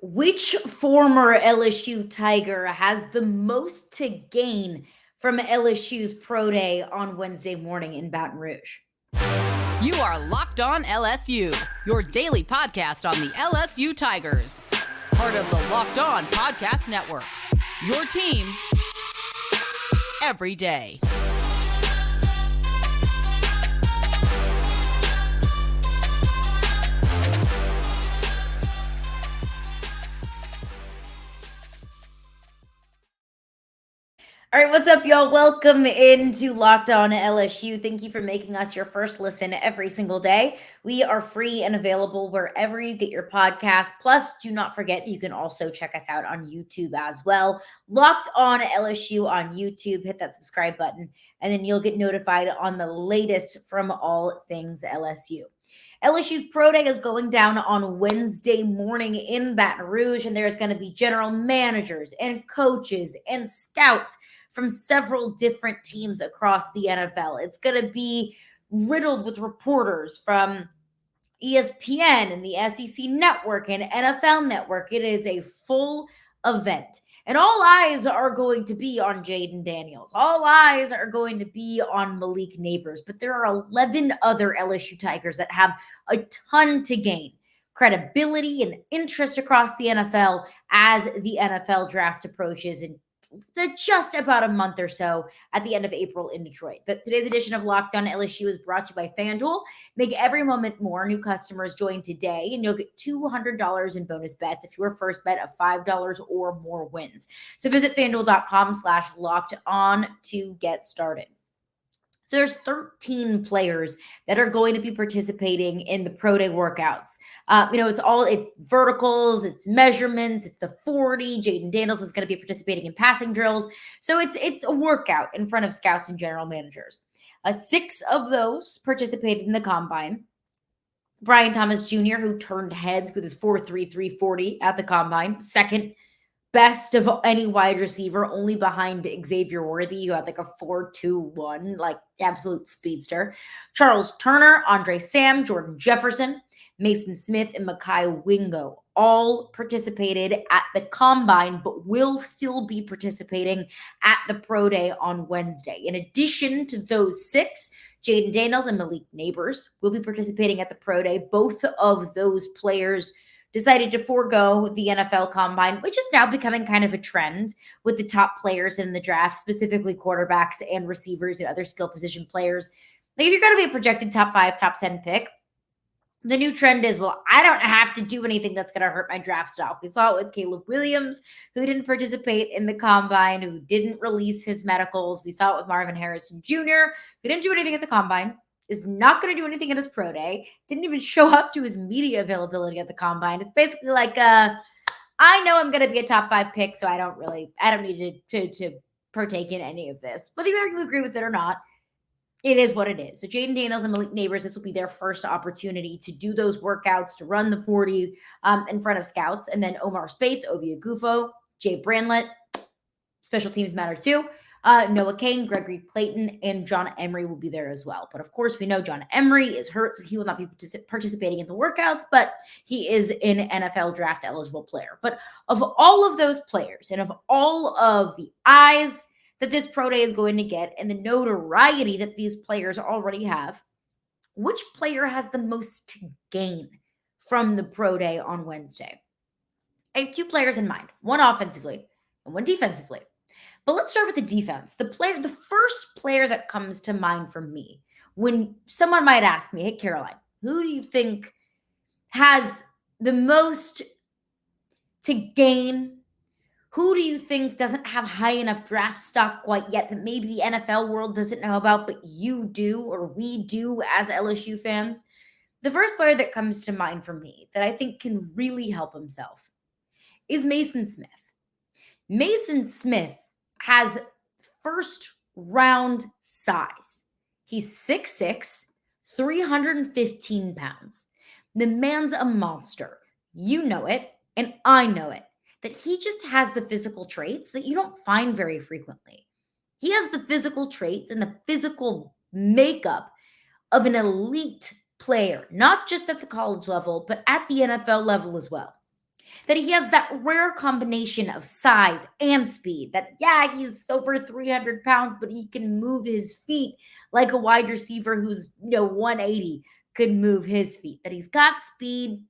Which former LSU Tiger has the most to gain from LSU's Pro Day on Wednesday morning in Baton Rouge? You are Locked On LSU, your daily podcast on the LSU Tigers. Part of the Locked On Podcast Network. Your team every day. All right, what's up, y'all? Welcome into Locked On LSU. Thank you for making us your first listen every single day. We are free and available wherever you get your podcasts. Plus, do not forget that you can also check us out on YouTube as well. Locked On LSU on YouTube. Hit that subscribe button, and then you'll get notified on the latest from all things LSU. LSU's Pro Day is going down on Wednesday morning in Baton Rouge, and there's going to be general managers and coaches and scouts from several different teams across the NFL. It's going to be riddled with reporters from ESPN and the SEC Network and NFL Network. It is a full event. And all eyes are going to be on Jayden Daniels. All eyes are going to be on Malik Nabers. But there are 11 other LSU Tigers that have a ton to gain credibility and interest across the NFL as the NFL draft approaches in just about a month or so at the end of April in Detroit. But today's edition of Locked On LSU is brought to you by FanDuel. Make every moment more. New customers join today, and you'll get $200 in bonus bets if your first bet of $5 or more wins. So visit FanDuel.com/locked on to get started. So there's 13 players that are going to be participating in the Pro Day workouts. It's verticals, it's measurements, it's the 40. Jayden Daniels is going to be participating in passing drills. So it's a workout in front of scouts and general managers. 6 of those participated in the combine. Brian Thomas Jr., who turned heads with his 4.33 40 at the combine, second best of any wide receiver, only behind Xavier Worthy, who had like a 4.21, like absolute speedster. Charles Turner, Andre Sam, Jordan Jefferson, Mason Smith, and Mekhi Wingo all participated at the combine, but will still be participating at the Pro Day on Wednesday. In addition to those 6, Jayden Daniels and Malik Nabers will be participating at the Pro Day. Both of those players decided to forego the NFL Combine, which is now becoming kind of a trend with the top players in the draft, specifically quarterbacks and receivers and other skill position players. Like if you're going to be a projected top 5, top 10 pick, the new trend is, well, I don't have to do anything that's going to hurt my draft stock. We saw it with Caleb Williams, who didn't participate in the Combine, who didn't release his medicals. We saw it with Marvin Harrison Jr., who didn't do anything at the Combine, is not going to do anything at his Pro Day, didn't even show up to his media availability at the Combine. It's basically like, I know I'm going to be a top 5 pick, so I don't need to partake in any of this. Whether you agree with it or not, it is what it is. So Jayden Daniels and Malik Nabers, this will be their first opportunity to do those workouts, to run the 40 in front of scouts. And then Omar Spates, Ovia Gufo, Jay Brandlett, special teams matter too. Noah Kane, Gregory Clayton, and John Emery will be there as well. But of course, we know John Emery is hurt, so he will not be participating in the workouts, but he is an NFL draft eligible player. But of all of those players and of all of the eyes that this Pro Day is going to get and the notoriety that these players already have, which player has the most to gain from the Pro Day on Wednesday? I have 2 players in mind, one offensively and one defensively. But let's start with the defense. The first player that comes to mind for me when someone might ask me, hey, Caroline, who do you think has the most to gain? Who do you think doesn't have high enough draft stock quite yet that maybe the NFL world doesn't know about, but you do or we do as LSU fans? The first player that comes to mind for me that I think can really help himself is Mason Smith. Mason Smith has first round size. He's 6'6", 315 pounds. The man's a monster. You know it, and I know it, that he just has the physical traits that you don't find very frequently. He has the physical traits and the physical makeup of an elite player, not just at the college level, but at the NFL level as well. That he has that rare combination of size and speed. That, yeah, he's over 300 pounds, but he can move his feet like a wide receiver who's, 180 could move his feet. That he's got speed,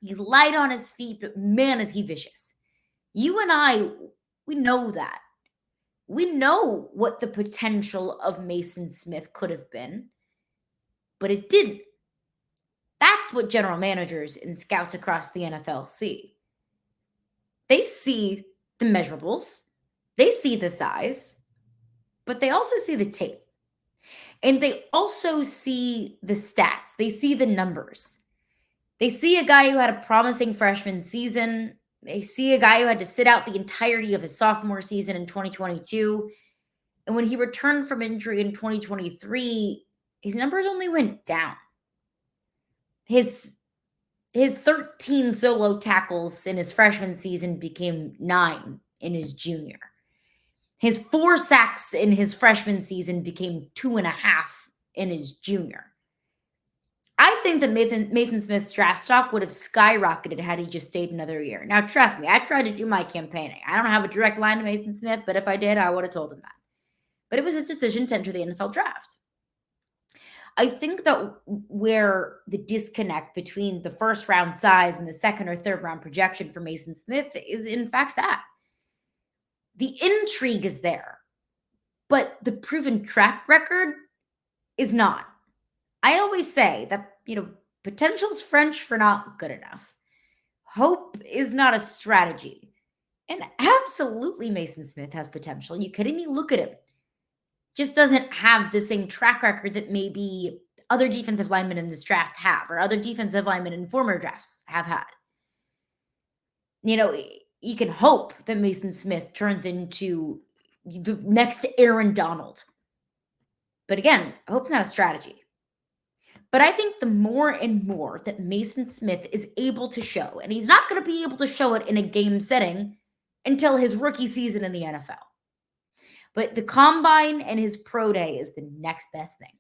he's light on his feet, but man, is he vicious. You and I, we know that. We know what the potential of Mason Smith could have been, but it didn't. That's what general managers and scouts across the NFL see. They see the measurables, they see the size, but they also see the tape. And they also see the stats, they see the numbers. They see a guy who had a promising freshman season. They see a guy who had to sit out the entirety of his sophomore season in 2022. And when he returned from injury in 2023, his numbers only went down. His 13 solo tackles in his freshman season became 9 in his junior. His 4 sacks in his freshman season became 2.5 in his junior. I think that Mason Smith's draft stock would have skyrocketed had he just stayed another year. Now, trust me, I tried to do my campaigning. I don't have a direct line to Mason Smith, but if I did, I would have told him that. But it was his decision to enter the NFL draft. I think that where the disconnect between the first round size and the second or third round projection for Mason Smith is, in fact, that. The intrigue is there, but the proven track record is not. I always say that, potential's French for not good enough. Hope is not a strategy. And absolutely, Mason Smith has potential. Are you kidding me? Look at him. Just doesn't have the same track record that maybe other defensive linemen in this draft have, or other defensive linemen in former drafts have had. You can hope that Mason Smith turns into the next Aaron Donald. But again, hope's not a strategy. But I think the more and more that Mason Smith is able to show, and he's not going to be able to show it in a game setting until his rookie season in the NFL. But the combine and his pro day is the next best thing.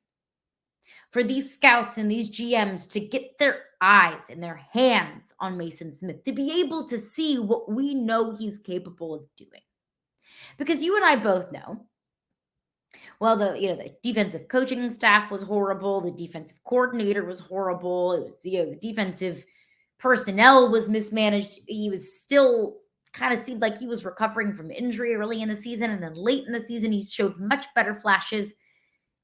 For these scouts and these GMs to get their eyes and their hands on Mason Smith, to be able to see what we know he's capable of doing. Because you and I both know, well, the defensive coaching staff was horrible. The defensive coordinator was horrible. It was, the defensive personnel was mismanaged. He was still kind of seemed like he was recovering from injury early in the season. And then late in the season, he showed much better flashes.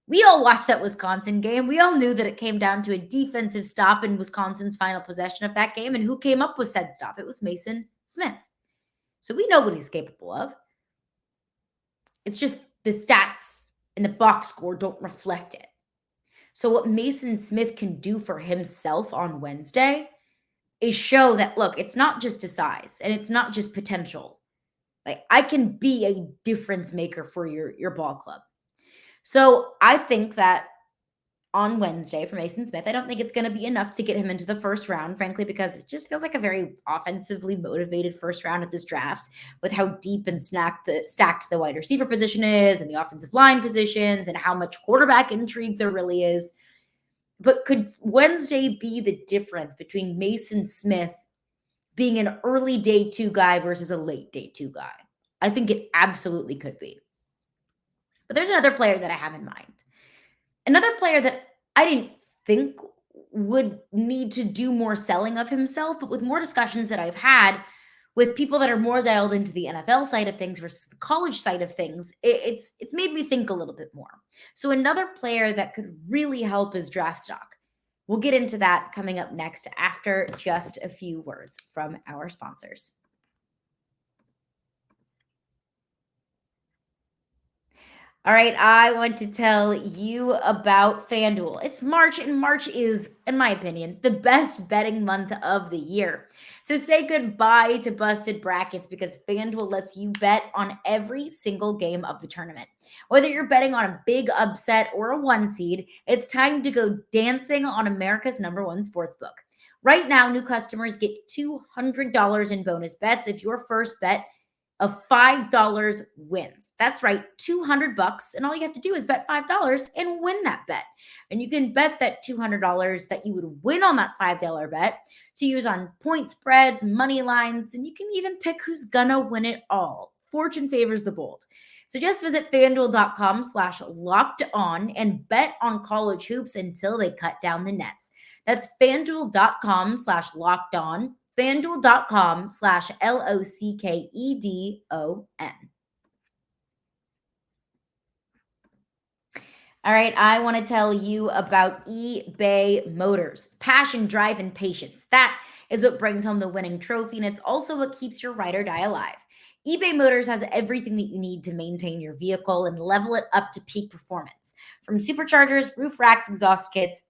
We all watched that Wisconsin game. We all knew that it came down to a defensive stop in Wisconsin's final possession of that game. And who came up with said stop? It was Mason Smith. So we know what he's capable of. It's just the stats and the box score don't reflect it. So what Mason Smith can do for himself on Wednesday is show that, look, it's not just a size and it's not just potential. Like, I can be a difference maker for your ball club. So I think that on Wednesday for Mason Smith, I don't think it's going to be enough to get him into the first round, frankly, because it just feels like a very offensively motivated first round of this draft with how deep and stacked the wide receiver position is and the offensive line positions and how much quarterback intrigue there really is. But could Wednesday be the difference between Mason Smith being an early day 2 guy versus a late day 2 guy? I think it absolutely could be. But there's another player that I have in mind. Another player that I didn't think would need to do more selling of himself, but with more discussions that I've had with people that are more dialed into the NFL side of things versus the college side of things, it's made me think a little bit more. So another player that could really help his draft stock. We'll get into that coming up next after just a few words from our sponsors. All right, I want to tell you about FanDuel. It's March, and March is, in my opinion, the best betting month of the year. So say goodbye to busted brackets because FanDuel lets you bet on every single game of the tournament. Whether you're betting on a big upset or a 1 seed, it's time to go dancing on America's #1 sportsbook. Right now, new customers get $200 in bonus bets if your first bet of $5 wins. That's right, $200, and all you have to do is bet $5 and win that bet. And you can bet that $200 that you would win on that $5 bet to use on point spreads, money lines, and you can even pick who's gonna win it all. Fortune favors the bold. So just visit fanduel.com/locked-on and bet on college hoops until they cut down the nets. That's fanduel.com/locked-on, fanduel.com/LOCKEDON. All right, I want to tell you about eBay Motors. Passion, drive, and patience. That is what brings home the winning trophy, and it's also what keeps your ride or die alive. eBay Motors has everything that you need to maintain your vehicle and level it up to peak performance. From superchargers, roof racks, exhaust kits,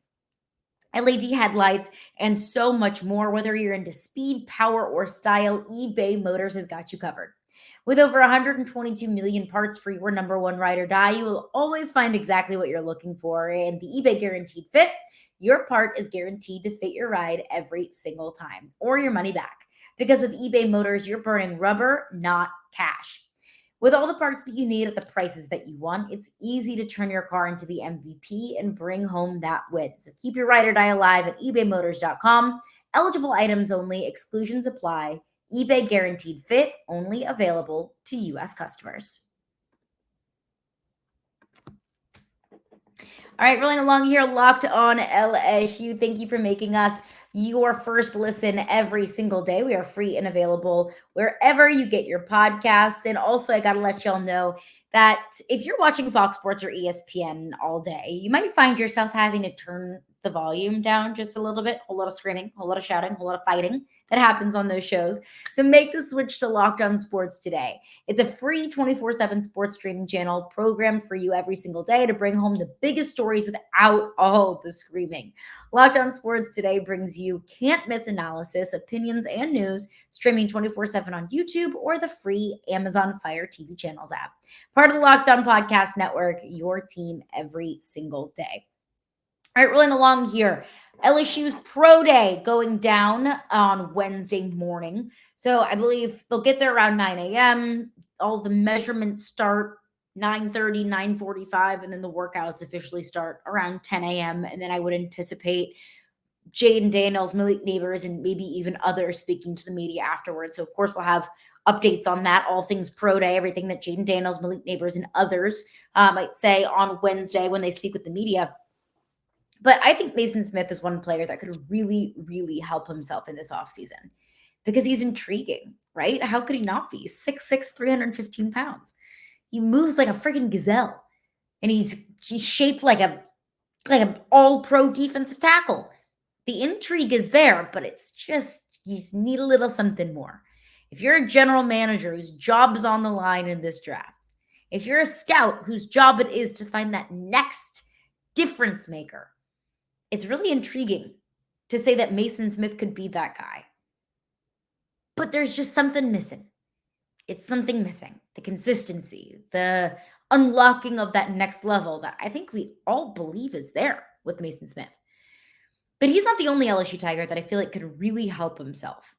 LED headlights, and so much more. Whether you're into speed, power, or style, eBay Motors has got you covered. With over 122 million parts for your number one ride or die, you will always find exactly what you're looking for. And the eBay Guaranteed Fit, your part is guaranteed to fit your ride every single time, or your money back. Because with eBay Motors, you're burning rubber, not cash. With all the parts that you need at the prices that you want, it's easy to turn your car into the MVP and bring home that win. So keep your ride or die alive at ebaymotors.com. Eligible items only, exclusions apply. eBay Guaranteed Fit, only available to U.S. customers. All right, rolling along here, Locked On LSU. Thank you for making us your first listen every single day. We are free and available wherever you get your podcasts. And also, I got to let y'all know that if you're watching Fox Sports or ESPN all day, you might find yourself having to turn the volume down just a little bit. A whole lot of screaming, a whole lot of shouting, a whole lot of fighting that happens on those shows. So make the switch to Locked On Sports today. It's a free 24/7 sports streaming channel programmed for you every single day to bring home the biggest stories without all the screaming. Locked On Sports today brings you can't miss analysis, opinions, and news streaming 24/7 on YouTube or the free Amazon Fire TV channels app. Part of the Locked On Podcast Network, your team every single day. All right, rolling along here. LSU's Pro Day going down on Wednesday morning. So I believe they'll get there around 9 a.m. All the measurements start 9:30, 9:45, and then the workouts officially start around 10 a.m. And then I would anticipate Jayden Daniels, Malik Nabers, and maybe even others speaking to the media afterwards. So, of course, we'll have updates on that, all things Pro Day, everything that Jayden Daniels, Malik Nabers, and others might say on Wednesday when they speak with the media. But I think Mason Smith is one player that could really, really help himself in this offseason because he's intriguing, right? How could he not be? 6'6", 315 pounds. He moves like a freaking gazelle, and he's shaped like an all-pro defensive tackle. The intrigue is there, but it's just you just need a little something more. If you're a general manager whose job is on the line in this draft, if you're a scout whose job it is to find that next difference maker, it's really intriguing to say that Mason Smith could be that guy. But there's just something missing. It's something missing. The consistency, the unlocking of that next level that I think we all believe is there with Mason Smith. But he's not the only LSU Tiger that I feel like could really help himself.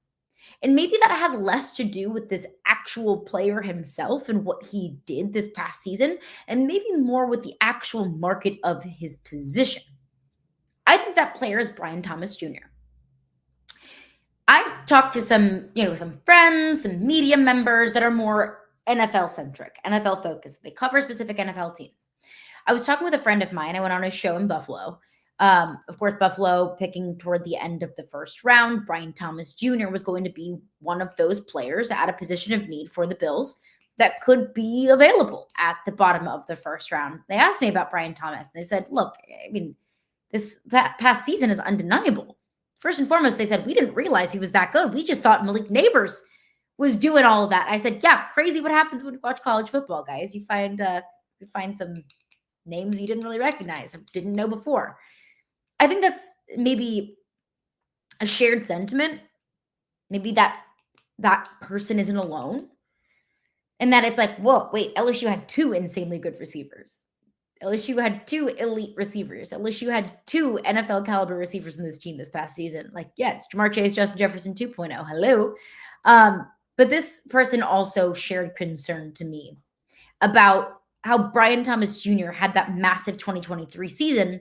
And maybe that has less to do with this actual player himself and what he did this past season, and maybe more with the actual market of his position. I think that player is Brian Thomas Jr. I've talked to some friends, some media members that are more NFL centric, NFL focused. They cover specific NFL teams. I was talking with a friend of mine. I went on a show in Buffalo. Of course, Buffalo picking toward the end of the first round. Brian Thomas Jr. was going to be one of those players at a position of need for the Bills that could be available at the bottom of the first round. They asked me about Brian Thomas, and they said, look, I mean, that past season is undeniable. First and foremost, they said, we didn't realize he was that good. We just thought Malik Nabers was doing all of that. I said, yeah, crazy what happens when you watch college football, guys. You find some names you didn't really recognize or didn't know before. I think that's maybe a shared sentiment. Maybe that person isn't alone. And that it's like, whoa, wait, LSU had two insanely good receivers. LSU had two elite receivers. LSU had two NFL caliber receivers in this team this past season. Like, yeah, it's Jamar Chase, Justin Jefferson 2.0. Hello. But this person also shared concern to me about how Brian Thomas Jr. had that massive 2023 season,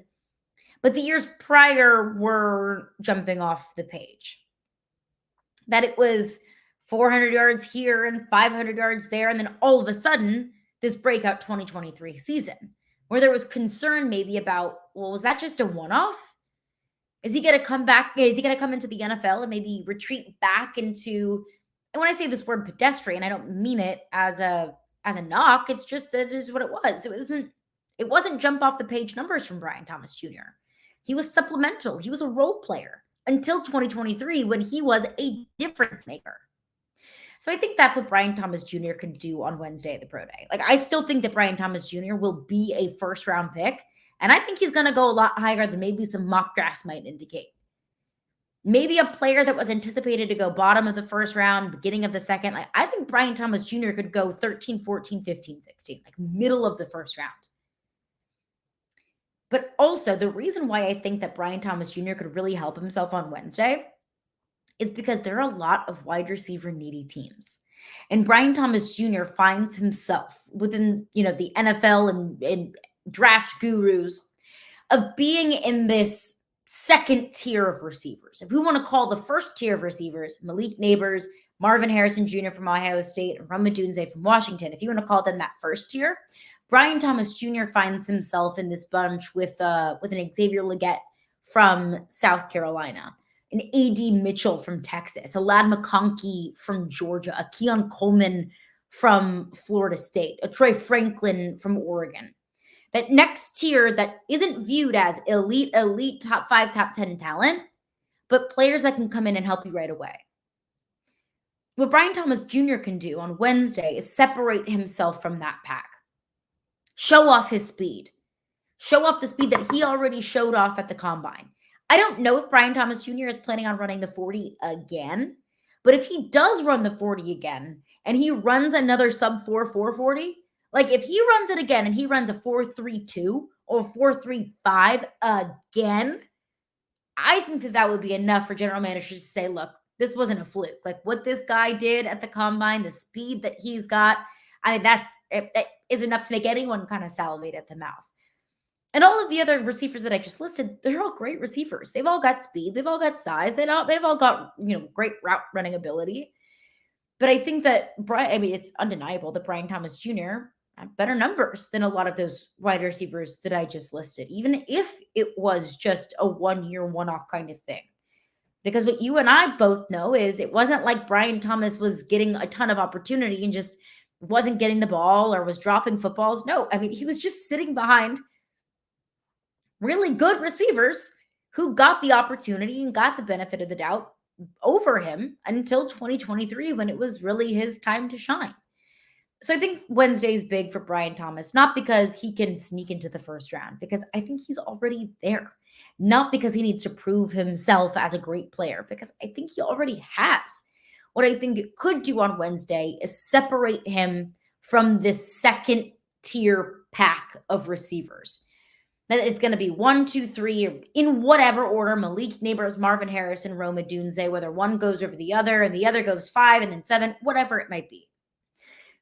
but the years prior were jumping off the page. That it was 400 yards here and 500 yards there, and then all of a sudden, this breakout 2023 season, where there was concern maybe about, well, was that just a one-off? Is he going to come back? Is he going to come into the NFL and maybe retreat back into, and when I say this word pedestrian, I don't mean it as a knock. It's just that is what it was. It wasn't jump off the page numbers from Brian Thomas Jr. He was supplemental. He was a role player until 2023 when he was a difference maker. So I think that's what Brian Thomas Jr. can do on Wednesday at the Pro Day. Like, I still think that Brian Thomas Jr. will be a first round pick. And I think he's going to go a lot higher than maybe some mock drafts might indicate. Maybe a player that was anticipated to go bottom of the first round, beginning of the second. Like, I think Brian Thomas Jr. could go 13, 14, 15, 16, like middle of the first round. But also, the reason why I think that Brian Thomas Jr. could really help himself on Wednesday is because there are a lot of wide receiver needy teams. And Brian Thomas Jr. finds himself within, the NFL and draft gurus of being in this second tier of receivers. If we want to call the first tier of receivers Malik Nabers, Marvin Harrison Jr. from Ohio State, and Rome Odunze from Washington, if you want to call them that first tier, Brian Thomas Jr. finds himself in this bunch with an Xavier Legette from South Carolina, an A.D. Mitchell from Texas, a Lad McConkey from Georgia, a Keon Coleman from Florida State, a Troy Franklin from Oregon. That next tier that isn't viewed as elite, top 5, top 10 talent, but players that can come in and help you right away. What Brian Thomas Jr. can do on Wednesday is separate himself from that pack. Show off his speed. Show off the speed that he already showed off at the combine. I don't know if Brian Thomas Jr. is planning on running the 40 again, but if he does run the 40 again and he runs another sub 4.40, like if he runs it again and he runs a 4.32 or 4.35 again, I think that would be enough for general managers to say, look, this wasn't a fluke. Like what this guy did at the combine, the speed that he's got, I mean, that is enough to make anyone kind of salivate at the mouth. And all of the other receivers that I just listed, they're all great receivers. They've all got speed. They've all got size. They've all got, great route running ability. But I think that it's undeniable that Brian Thomas Jr. had better numbers than a lot of those wide receivers that I just listed, even if it was just a one-year, one-off kind of thing. Because what you and I both know is it wasn't like Brian Thomas was getting a ton of opportunity and just wasn't getting the ball or was dropping footballs. No, he was just sitting behind really good receivers who got the opportunity and got the benefit of the doubt over him until 2023 when it was really his time to shine. So I think Wednesday's big for Brian Thomas, not because he can sneak into the first round, because I think he's already there. Not because he needs to prove himself as a great player, because I think he already has. What I think it could do on Wednesday is separate him from this second tier pack of receivers. That it's going to be 1, 2, 3, or in whatever order, Malik Nabers, Marvin Harrison, Rome Odunze, whether one goes over the other and the other goes 5 and then 7, whatever it might be.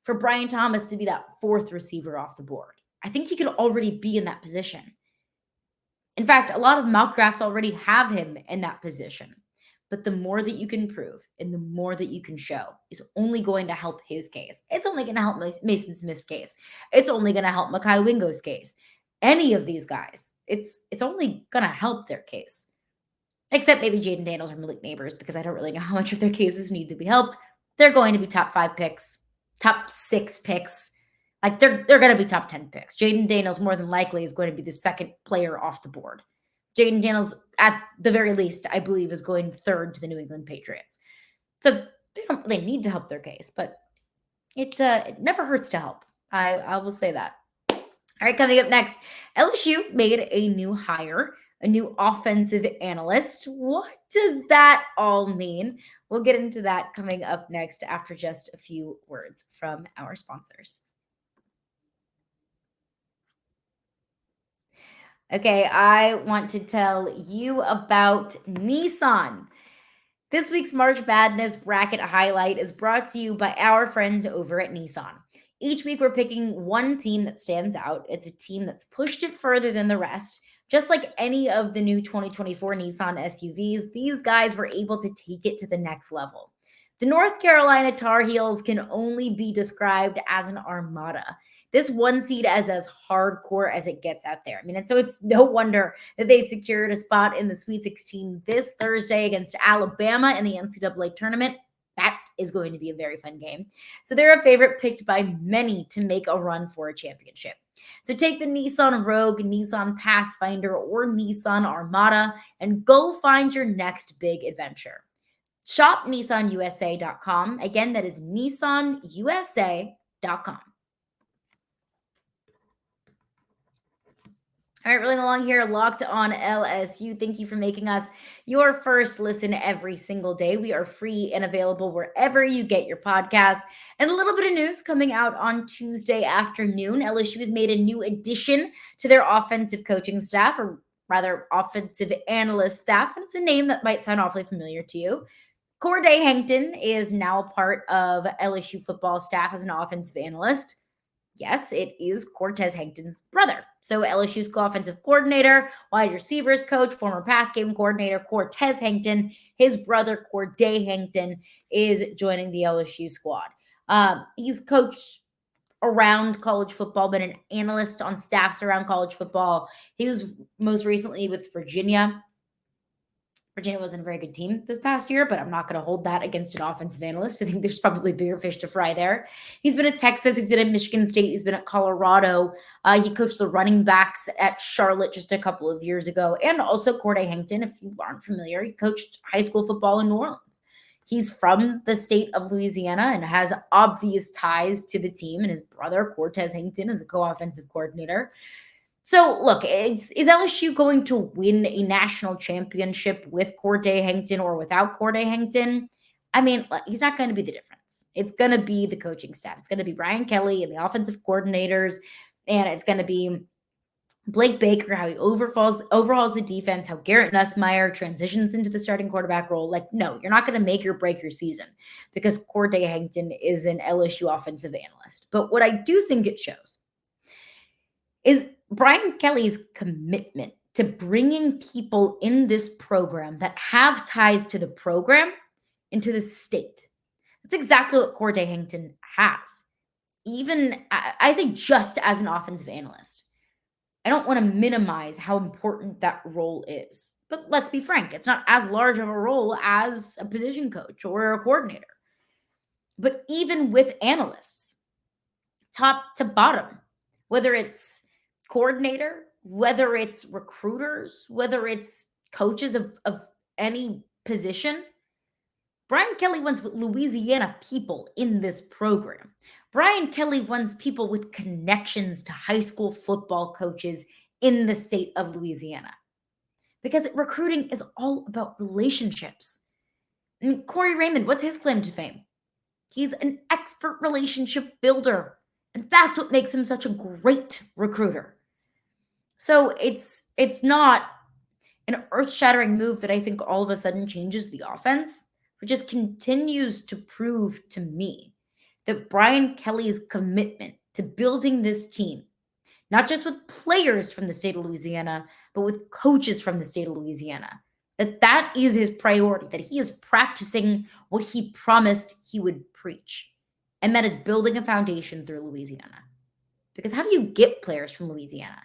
For Brian Thomas to be that fourth receiver off the board, I think he could already be in that position. In fact, a lot of mock drafts already have him in that position. But the more that you can prove and the more that you can show is only going to help his case. It's only going to help Mason Smith's case. It's only going to help Mekhi Wingo's case. Any of these guys, it's only going to help their case. Except maybe Jayden Daniels or Malik Nabers, because I don't really know how much of their cases need to be helped. They're going to be top 5 picks, top 6 picks. Like they're going to be top 10 picks. Jayden Daniels more than likely is going to be the second player off the board. Jayden Daniels, at the very least, I believe, is going third to the New England Patriots. So they don't really need to help their case, but it never hurts to help. I will say that. All right, coming up next, LSU made a new hire, a new offensive analyst. What does that all mean? We'll get into that coming up next after just a few words from our sponsors. Okay, I want to tell you about Nissan. This week's March Madness bracket highlight is brought to you by our friends over at Nissan. Each week, we're picking one team that stands out. It's a team that's pushed it further than the rest. Just like any of the new 2024 Nissan SUVs, these guys were able to take it to the next level. The North Carolina Tar Heels can only be described as an armada. This one seed is as hardcore as it gets out there. I mean, and so it's no wonder that they secured a spot in the Sweet 16 this Thursday against Alabama in the NCAA tournament. That is going to be a very fun game. So they're a favorite picked by many to make a run for a championship. So take the Nissan Rogue, Nissan Pathfinder, or Nissan Armada and go find your next big adventure. Shop NissanUSA.com. Again, that is NissanUSA.com. All right, rolling along here, Locked On LSU. Thank you for making us your first listen every single day. We are free and available wherever you get your podcasts. And a little bit of news coming out on Tuesday afternoon. LSU has made a new addition to their offensive coaching staff, or rather, offensive analyst staff. And it's a name that might sound awfully familiar to you. Corday Hankton is now part of LSU football staff as an offensive analyst. Yes, it is Cortez Hankton's brother. So LSU's co-offensive coordinator, wide receivers coach, former pass game coordinator, Cortez Hankton, his brother Corday Hankton is joining the LSU squad. He's coached around college football, been an analyst on staffs around college football. He was most recently with Virginia. Virginia wasn't a very good team this past year, but I'm not going to hold that against an offensive analyst. I think there's probably bigger fish to fry there. He's been at Texas. He's been at Michigan State. He's been at Colorado. He coached the running backs at Charlotte just a couple of years ago. And also Corday Hankton, if you aren't familiar, he coached high school football in New Orleans. He's from the state of Louisiana and has obvious ties to the team. And his brother, Cortez Hankton, is a co-offensive coordinator. So, look, is LSU going to win a national championship with Corday Hankton or without Corday Hankton? I mean, he's not going to be the difference. It's going to be the coaching staff. It's going to be Brian Kelly and the offensive coordinators, and it's going to be Blake Baker, how he overhauls the defense, how Garrett Nussmeier transitions into the starting quarterback role. Like, no, you're not going to make or break your season because Corday Hankton is an LSU offensive analyst. But what I do think it shows is Brian Kelly's commitment to bringing people in this program that have ties to the program into the state. That's exactly what Corday Hankton has. Even, I say just as an offensive analyst. I don't want to minimize how important that role is. But let's be frank, it's not as large of a role as a position coach or a coordinator. But even with analysts, top to bottom, whether it's coordinator, whether it's recruiters, whether it's coaches of any position, Brian Kelly wants Louisiana people in this program. Brian Kelly wants people with connections to high school football coaches in the state of Louisiana. Because recruiting is all about relationships. I mean, Corey Raymond, what's his claim to fame? He's an expert relationship builder. And that's what makes him such a great recruiter. So it's not an earth-shattering move that I think all of a sudden changes the offense, but just continues to prove to me that Brian Kelly's commitment to building this team, not just with players from the state of Louisiana, but with coaches from the state of Louisiana, that is his priority, that he is practicing what he promised he would preach, and that is building a foundation through Louisiana. Because how do you get players from Louisiana?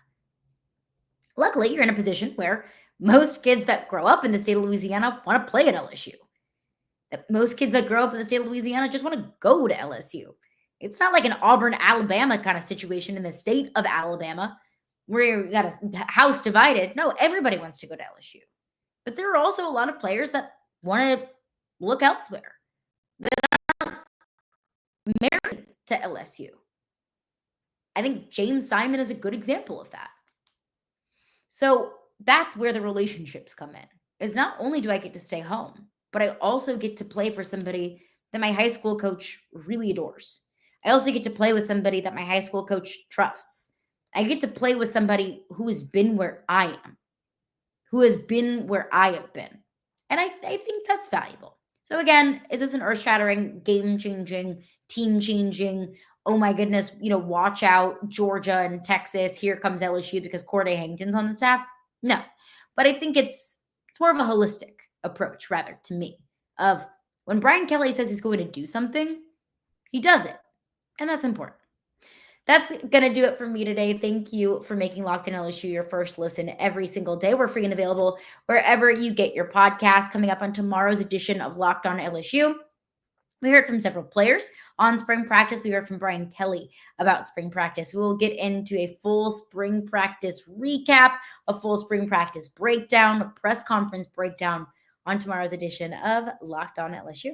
Luckily, you're in a position where most kids that grow up in the state of Louisiana want to play at LSU. That most kids that grow up in the state of Louisiana just want to go to LSU. It's not like an Auburn, Alabama kind of situation in the state of Alabama where you got a house divided. No, everybody wants to go to LSU. But there are also a lot of players that want to look elsewhere, that aren't married to LSU. I think James Simon is a good example of that. So that's where the relationships come in. Is not only do I get to stay home, but I also get to play for somebody that my high school coach really adores. I also get to play with somebody that my high school coach trusts. I get to play with somebody who has been where I am, who has been where I have been. And I think that's valuable. So again, is this an earth-shattering, game-changing, team-changing, oh my goodness, watch out, Georgia and Texas, here comes LSU because Corday Hankton's on the staff? No. But I think it's more of a holistic approach, rather, to me, of when Brian Kelly says he's going to do something, he does it. And that's important. That's going to do it for me today. Thank you for making Locked On LSU your first listen every single day. We're free and available wherever you get your podcast. Coming up on tomorrow's edition of Locked On LSU, we heard from several players on spring practice. We heard from Brian Kelly about spring practice. We will get into a full spring practice recap, a full spring practice breakdown, a press conference breakdown on tomorrow's edition of Locked On LSU.